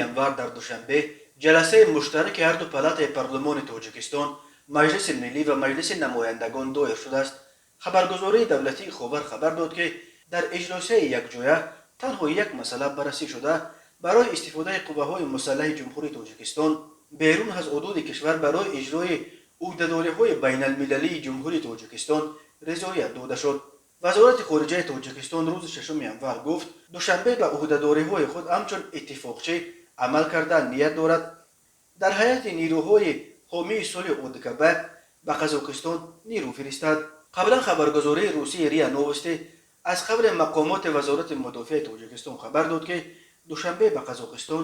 январ дар душанбе ҷаласаи муштараки ҳарду палатаи парлумони тоҷикистон, маҷлиси миллӣ ва маҷлиси намояндагон доир шудааст. хабаргузории давлатии ховар хабар дод ки дар иҷлосаи якҷоя танҳо як масъала баррасӣ шуда, барои истифодаи қувваҳои мусаллаҳи ҷумҳурии тоҷикистон берун аз ҳудуди кишвар барои иҷрои уҳдадориҳои байналмилалии ҷумҳурии тоҷикистон ризоят дода шуд. вазорати хориҷаи тоҷикистон рӯзи 6 январ гуфт, душанбе ба уҳдадориҳои худ ҳамчун иттифоқчӣ амал кардан ният дорад. дар ҳайати нирӯҳои ҳомии сулҳи ОДКБ ба Қазоқистон нирӯ фиристад. қаблан хабаргузории русияи РИА Новости аз қабли мақомоти вазорати мудофиаи тоҷикистон хабар дод ки душанбе ба Қазоқистон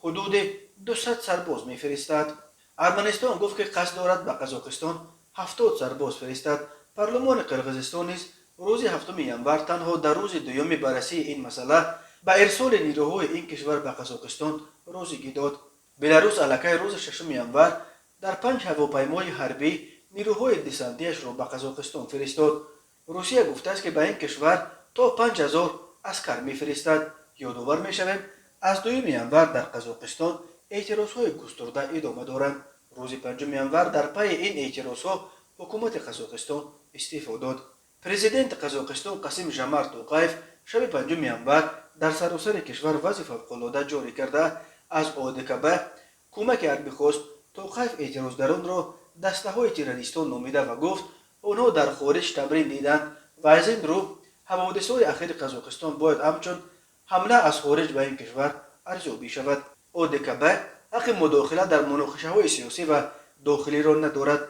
ҳудуди 200 сарбоз мефиристад. арманистон гуфт ки қасд дорад ба Қазоқистон 70 сарбоз фиристад. парлумони қирғизистон низ рӯзи 7 январ танҳо дар рӯзи дуюми баррасии ин масъала ба ирсоли нирӯҳои ин кишвар ба Қазоқистон розигӣ дод. беларус аллакай рӯзи 6 январ дар 5 ҳавопаймои ҳарбӣ нирӯҳои десантиашро ба Қазоқистон фиристод. русия гуфтааст ки ба ин кишвар то 5000 аскар мефиристад. ёдовар мешавем, аз 2 январ дар Қазоқистон эътирозҳои густурда идома доранд. рӯзи 5 январ дар пайи ин эътирозҳо ҳукумати Қазоқистон истеъфо дод. президенти Қазоқистон Қасим Жомарт Тоқаев шаби 5 январ дар саросари кишвар вазъи фавқулодда ҷорӣ карда аз ОДКБ кӯмаки ҳарбӣ хост. Тоқаев эътирозгаронро дастаҳои террористон номида ва гуфт онҳо дар хориҷ тамрин диданд ва аз ин рӯ ҳаводисҳои ахири Қазоқистон бояд ҳамчун ҳамла аз хориҷ ба ин кишвар арзёбӣ шавад. ОДКБ ҳаққи мудохила дар муноқишаҳои сиёсӣ ва дохилиро надорад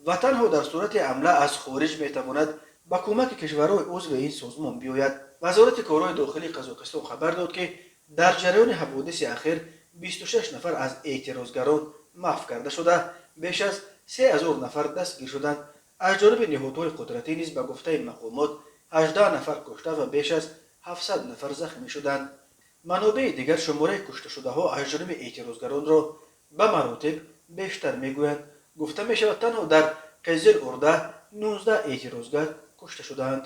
ва танҳо дар сурати ҳамла аз хориҷ метавонад ба кӯмаки кишварҳои узви ин созмон биёяд. вазорати корҳои дохилии Қазоқистон хабар дод ки дар ҷараёни ҳаводиси ахир 26 нафар аз эътирозгарон маҳв карда шуда, беш аз 3000 нафар дастгир шуданд. аз ҷониби ниҳодҳои қудратӣ низ ба гуфтаи мақомот 18 нафар кушта ва беш аз 700 нафар захмӣ шуданд. манобеи дигар шумораи кушташудаҳо аз ҷониби эътирозгаронро ба маротиб бештар мегӯянд. гуфта мешавад танҳо дар Қизилурда 19 эътирозгар кушта шудаанд.